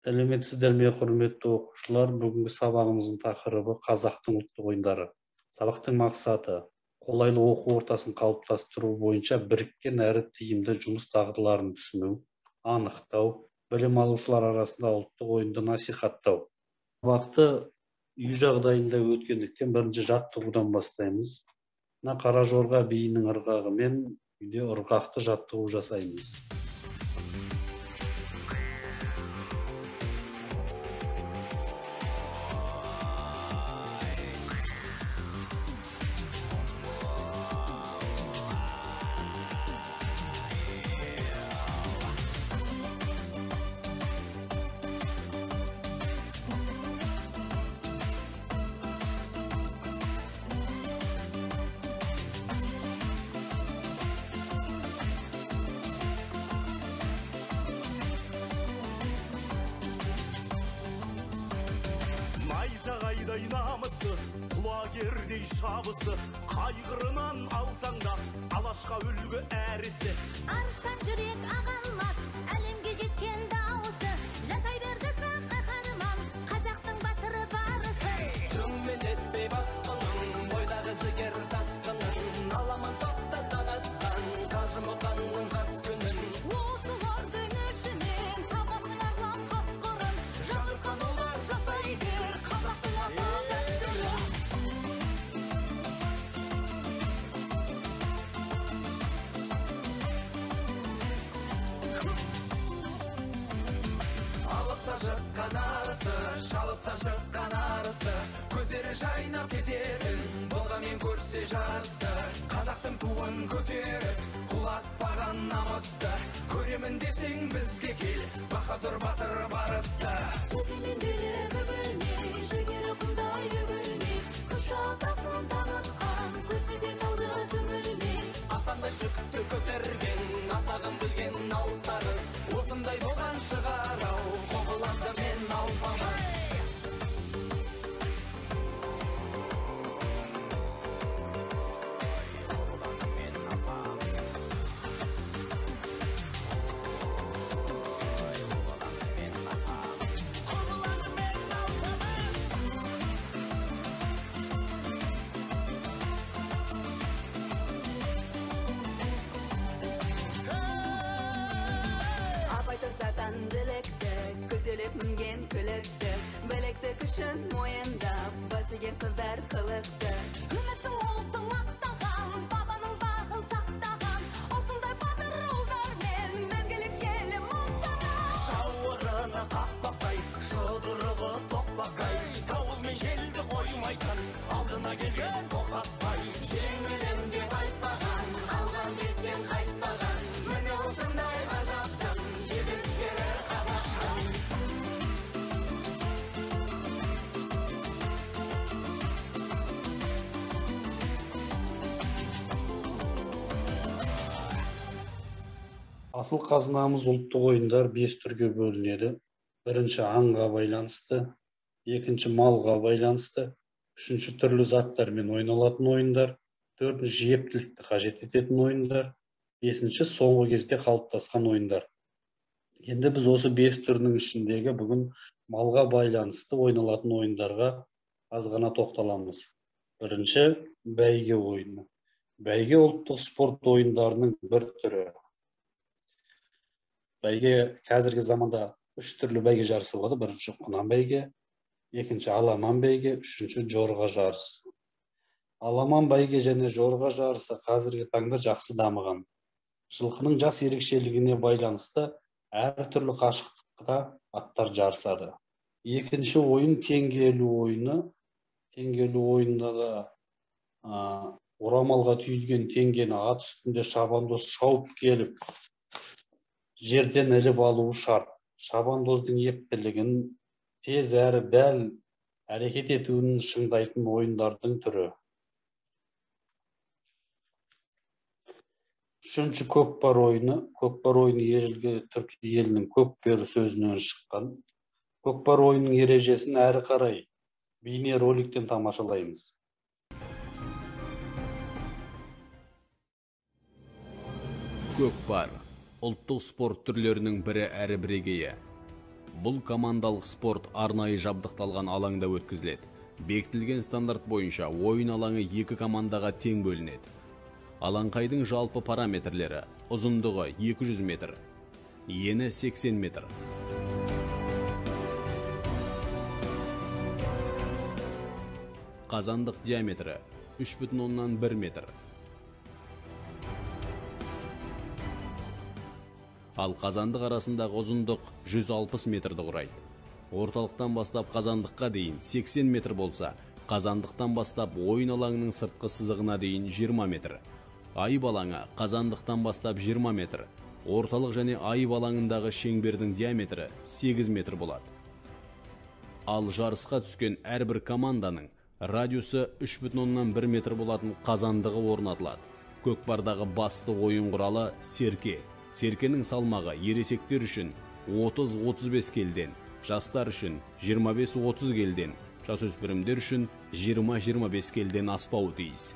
Сәлеметсіздер ме, құрметті оқушылар? Бүгінгі сабағымыздың тақырыбы қазақтың ұлттық ойындары. Сабақтың мақсаты қолайлы оқу ортасын қалыптастыру бойынша біріккен әрі тиімді жұмыс дағдыларын түсіну, анықтау, білім алушылар арасында ұлттық ойынды насихаттау. Сабақты үй жағдайында өткендіктен бірінші жаттығудан бастаймыз. Мына қара жорға биінің ырғағымен үйде ырғақты жаттығу жасаймыз. Найзағайдай намысы, құлагердей шабысы, қайғырынан алсаң да алашқа үлгі әрісі. Арыстан жүрек ағалмас, әлемге жеткен дауысы, жасай бердісі қаһарман, қазақтың батыры барысы. Түңмен етпей басқының, бойдағы жігер тасқының, аламан топта тағатқан, қажымұқанның жас күнін. Осылардың ішінен табасын арлан қасқырын, жарылқан ұлдар жасай бер, қазақтың ата дәстүрін. Алып та шыққан арысты, шалып та шыққан арысты, көздері жайнап кететін, болғанмен көрсе жарысты. Қазақтың туын көтеріп, құлатпаған намысты, көремін десең бізге кел, баһадүр батыр барысты. Өзімендері бүгілмей, жігері құндай үгілмей, күш атасын танытқан, көрсете тауды түңілмей. Атандай жүкті көтерген, атағын білген алтарыс, осындай болған шығар-ау, қоғыланды мен алпамыс. Апайты сатан ділекті, күтіліп мінген күлікті, білекті күшін мойындап, басыген қыздар қылықты. Үмітті ұлттың мақтаған, бабаның бағын сақтаған, осындай батыр ұлдармен мәңгілік елім мақтаған. Жауырыны қақпақтай, жұдырығы тоқпақтай, дауыл мен желді қоймайтын, алдына келген тоқтатпай. Жеңілем деп айтпаған, алған беттен қайтпаған, міне осындай ғажаптың жігіттері қазақтың. Асыл қазынамыз ұлттық ойындар 5 түрге бөлінеді. Бірінші аңға байланысты, екінші малға байланысты, үшінші түрлі заттармен ойналатын ойындар, төртінші ептілікті қажет ететін ойындар, бесінші соңғы кезде қалыптасқан ойындар. Енді біз осы 5 түрінің ішіндегі бүгін малға байланысты ойналатын ойындарға аз ғана тоқталамыз. Бірінші бәйге ойыны. Бәйге ұлттық спорт ойындарының бір түрі. Бәйге қазіргі заманда 3 түрлі бәйге жарысы болады. Бірінші құнан бәйге, екінші аламан бәйге, үшінші жорға жарысы. Аламан бәйге және жорға жарысы қазіргі таңда жақсы дамыған. Жылқының жас ерекшелігіне байланысты әртүрлі қашықтықта аттар жарысады. Екінші ойын теңге ілу ойыны. Теңге ілу ойынында да орамалға түйілген теңгені ат үстінде шабандоз шауып келіп, жерден іліп алуы шарт. Шабандоздың ептілігін, тез әрі дәл әрекет етуін шыңдайтын ойындардың түрі. Үшінші көкпар ойыны. Көкпар ойыны ежелгі түркі елінің көкбөрі сөзінен шыққан. Көкпар ойынның ережесін әрі қарай бейне роликтен тамашалаймыз. Көкпар ұлттық спорт түрлерінің бірі әрі бірегейі. Бұл командалық спорт арнайы жабдықталған алаңда өткізіледі. Бекітілген стандарт бойынша ойын алаңы 2 командаға тең бөлінеді. Алаңқайдың жалпы параметрлері: ұзындығы 200 метр, ені 80 метр. Қазандық диаметрі 3,1 метр. Ал қазандық арасындағы ұзындық 160 метрді құрайды. Орталықтан бастап қазандыққа дейін 80 метр болса, қазандықтан бастап ойын алаңының сыртқы сызығына дейін 20 метр. Айып алаңы қазандықтан бастап 20 метр. Орталық және айып алаңындағы шеңбердің диаметрі 8 метр болады. Ал жарысқа түскен әрбір команданың радиусы 3,1 метр болатын қазандығы орнатылады. Көкпардағы басты ойын құралы серке. Серкенің салмағы ересектер үшін 30-35 келден, жастар үшін 25-30 келден, жасөспірімдер үшін 20-25 келден аспауы тиіс.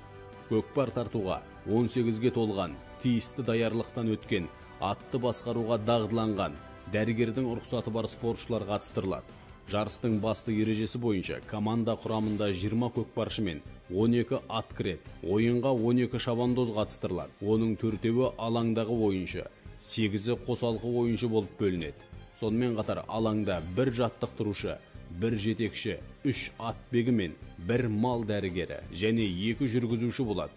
Көкпар тартуға 18-ге толған, тиісті даярлықтан өткен, атты басқаруға дағдыланған, дәрігердің рұқсаты бар спортшылар қатыстырылады. Жарыстың басты ережесі бойынша команда құрамында 20 көкпаршы мен 12 ат кіреді. Ойынға 12 шабандоз қатыстырылады. Оның 4-еуі алаңдағы ойыншы, 8-і қосалқы ойыншы болып бөлінеді. Сонымен қатар алаңда 1 жаттықтырушы, 1 жетекші, 3 атбегі мен 1 мал дәрігері және 2 жүргізуші болады.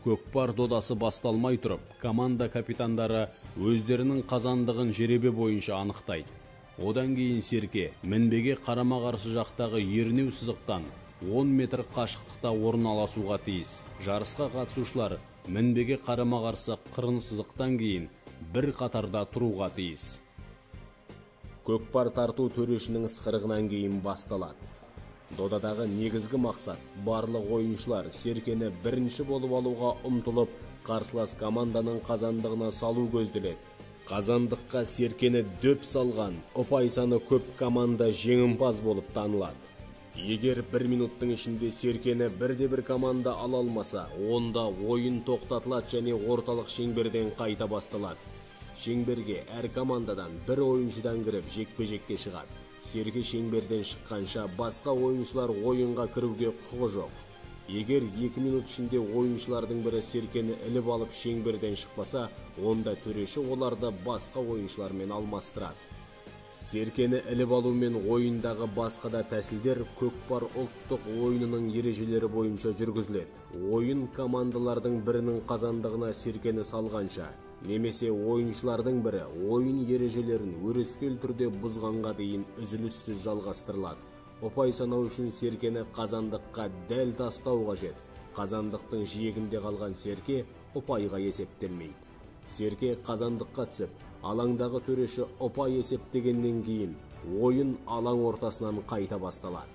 Көкпар додасы басталмай тұрып, команда капитандары өздерінің қазандығын жеребе бойынша анықтайды. Одан кейін серке мінбеге қарама-қарсы жақтағы ернеу сызықтан 10 метр қашықтықта орналасуға тиіс. Жарысқа қатысушылар мінбеге қарама-қарсы қырын сызықтан кейін бір қатарда тұруға тиіс. Көкпар тарту төрешінің ысқырығынан кейін басталады. Додадағы негізгі мақсат барлық ойыншылар серкені бірінші болып алуға ұмтылып, қарсылас команданың қазандығына салу көзделеді. Қазандыққа серкені дөп салған ұпай саны көп команда жеңімпаз болып танылады. Егер 1 минуттың ішінде серкені бірде-бір команда ала алмаса, онда ойын тоқтатылады және орталық шеңберден қайта басталады. Шеңберге әр командадан 1 ойыншыдан кіріп жекпе-жекке шығады. Серке шеңберден шыққанша басқа ойыншылар ойынға кіруге құқығы жоқ. Егер 2 минут ішінде ойыншылардың бірі серкені іліп алып шеңберден шықпаса, онда төреші оларды басқа ойыншылармен алмастырады. Серкені іліп алу мен ойындағы басқа да тәсілдер көкпар ұлттық ойынының ережелері бойынша жүргізіледі. Ойын командалардың бірінің қазандығына серкені салғанша, немесе ойыншылардың бірі ойын ережелерін өрескел түрде бұзғанға дейін үзіліссіз жалғастырылады. Ұпай санау үшін серкені қазандыққа дәл тастау қажет. Қазандықтың жиегінде қалған серке ұпайға есептелмейді. Серке қазандыққа түсіп, алаңдағы төреші ұпай есептегеннен кейін ойын алаң ортасынан қайта басталады.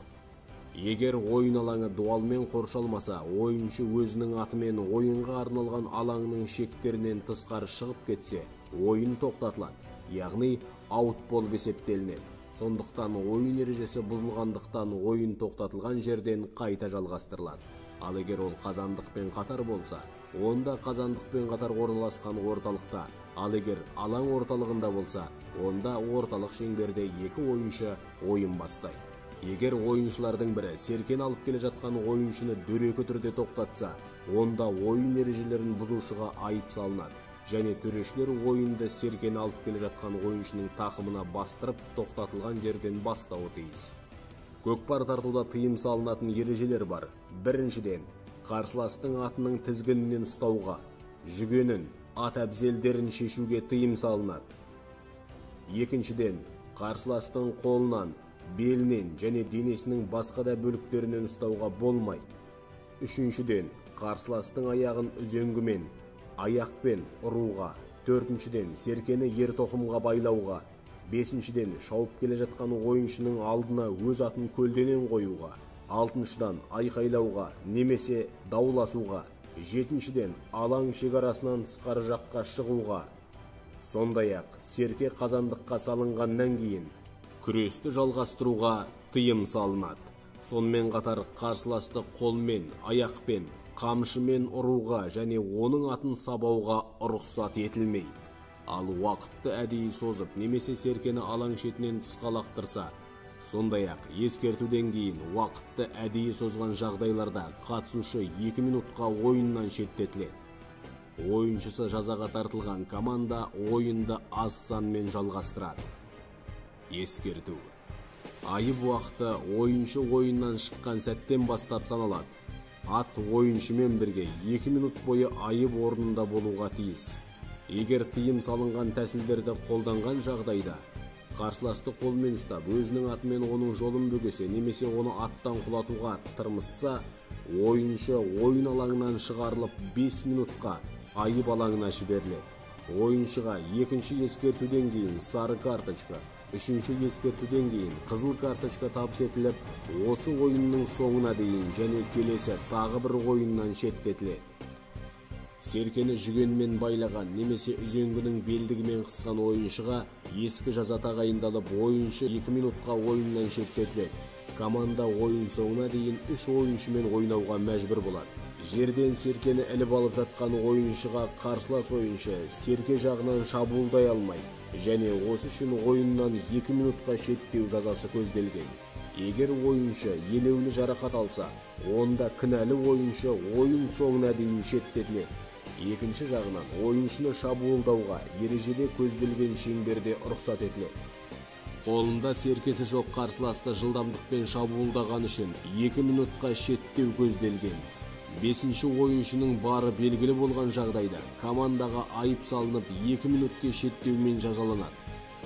Егер ойын алаңы дуалмен қоршалмаса, ойыншы өзінің атымен ойынға арналған алаңның шектерінен тысқары шығып кетсе, ойын тоқтатылады, яғни аут болып есептелінеді. Сондықтан ойын ережесі бұзылғандықтан ойын тоқтатылған жерден қайта жалғастырылады. Ал егер ол қазандықпен қатар болса, онда қазандықпен қатар орналасқан орталықта, ал егер алаң орталығында болса, онда орталық шеңберде 2 ойыншы ойын бастайды. Егер ойыншылардың бірі серкені алып келе жатқан ойыншыны дөрекі түрде тоқтатса, онда ойын ережелерін бұзушыға айып салынады. Және төрешілер ойынды серкені алып келе жатқан ойыншының тақымына бастырып тоқтатылған жерден бастауы тиіс. Көкпар тартуда тыйым салынатын ережелер бар. Біріншіден, қарсыластың атының тізгінінен ұстауға, жүгенін, ат әбзелдерін шешуге тыйым салынады. Екіншіден, қарсыластың қолынан, белінен және денесінің басқа да бөліктерінен ұстауға болмайды. Үшіншіден, қарсыластың аяғын үзеңгімен, аяқпен ұруға. Төртіншіден, серкені ер тоқымға байлауға. Бесіншіден, шауып келе жатқан ойыншының алдына өз атын көлденең қоюға. Алтыншыдан, айқайлауға немесе дауласуға. Жетіншіден, алаң шекарасынан тысқары жаққа шығуға. Сондай-ақ, серке қазандыққа салынғаннан кейін күресті жалғастыруға тыйым салынады. Сонымен қатар қарсыласты қолмен, аяқпен, қамшымен ұруға және оның атын сабауға рұқсат етілмейді. Ал уақытты әдейі созып немесе серкені алаң шетінен тысқа лақтырса, сондай-ақ ескертуден кейін уақытты әдейі созған жағдайларда қатысушы 2 минутқа ойыннан шеттетіледі. Ойыншысы жазаға тартылған команда ойынды аз санмен жалғастырады. Ескерту. Айып уақыты ойыншы ойыннан шыққан сәттен бастап саналады. Ат ойыншымен бірге 2 минут бойы айып орнында болуға тиіс. Егер тыйым салынған тәсілдерді қолданған жағдайда, қарсыласты қолмен ұстап, өзінің атымен оның жолын бөгесе, немесе оны аттан құлатуға тырмысса, ойыншы ойын алаңынан шығарылып 5 минутқа айып алаңына жіберіледі. Ойыншыға екінші ескертуден кейін сары карточка, үшінші ескертуден кейін қызыл карточка табыс етіліп, осы ойынның соңына дейін және келесі тағы бір ойыннан шеттетіледі. Серкені жүгенмен байлаған немесе үзеңгінің белдігімен қысқан ойыншыға ескі жаза тағайындалып, ойыншы 2 минутқа ойыннан шеттетіледі. Команда ойын соңына дейін 3 ойыншымен ойнауға мәжбүр болады. Жерден серкені іліп алып жатқан ойыншыға қарсылас ойыншы серке жағынан шабуылдай алмайды, және осы үшін ойыннан 2 минутқа шеттеу жазасы көзделген. Егер ойыншы елеулі жарақат алса, онда кінәлі ойыншы ойын соңына дейін шеттетіледі. Екінші жағынан ойыншыны шабуылдауға ережеде көзделген шеңберде рұқсат етіледі. Қолында серкесі жоқ қарсыласты жылдамдықпен шабуылдаған үшін 2 минутқа шеттеу көзделген. 5-ші ойыншының бары белгілі болған жағдайда командаға айып салынып 2 минутке шеттеумен жазаланады.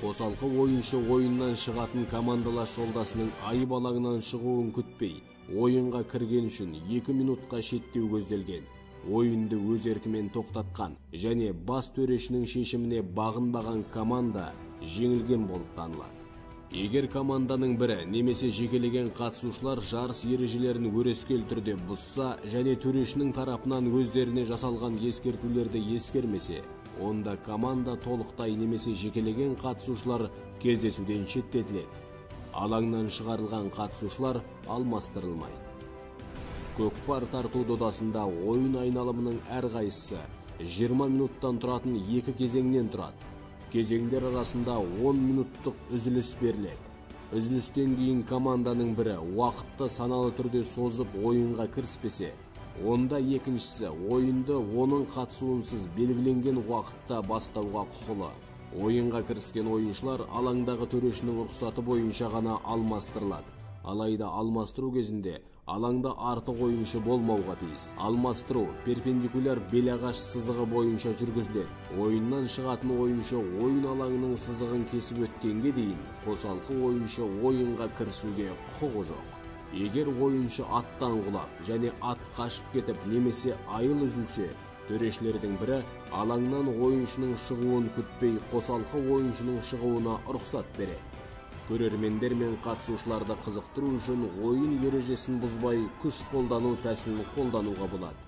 Қосалқы ойыншы ойыннан шығатын командалас жолдасының айып алаңынан шығуын күтпей, ойынға кірген үшін 2 минутқа шеттеу көзделген. Ойынды өз еркімен тоқтатқан және бас төрешінің шешіміне бағынбаған команда жеңілген болып танылады. Егер команданың бірі немесе жекелеген қатысушылар жарыс ережелерін өрескел түрде бұзса және төрешінің тарапынан өздеріне жасалған ескертулерді ескермесе, онда команда толықтай немесе жекелеген қатысушылар кездесуден шеттетіледі. Алаңнан шығарылған қатысушылар алмастырылмайды. Көкпар тарту додасында ойын айналымының әрқайсысы 20 минуттан тұратын 2 кезеңнен тұрады. Кезеңдер арасында 10 минуттық үзіліс беріледі. Үзілістен кейін команданың бірі уақытты саналы түрде созып ойынға кіріспесе, онда екіншісі ойынды оның қатысуынсыз белгіленген уақытта бастауға құқылы. Ойынға кіріскен ойыншылар алаңдағы төрешінің рұқсаты бойынша ғана алмастырылады. Алайда алмастыру кезінде алаңда артық ойыншы болмауға тиіс. Алмастыру перпендикуляр белағаш сызығы бойынша жүргізіледі. Ойыннан шығатын ойыншы ойын алаңының сызығын кесіп өткенге дейін қосалқы ойыншы ойынға кірісуге құқығы жоқ. Егер ойыншы аттан құлап және ат қашып кетіп немесе айыл үзілсе, төрешілердің бірі алаңнан ойыншының шығуын күтпей қосалқы ойыншының шығуына рұқсат береді. Көрермендер мен қатысушыларды қызықтыру үшін ойын ережесін бұзбай күш қолдану тәсілін қолдануға болады.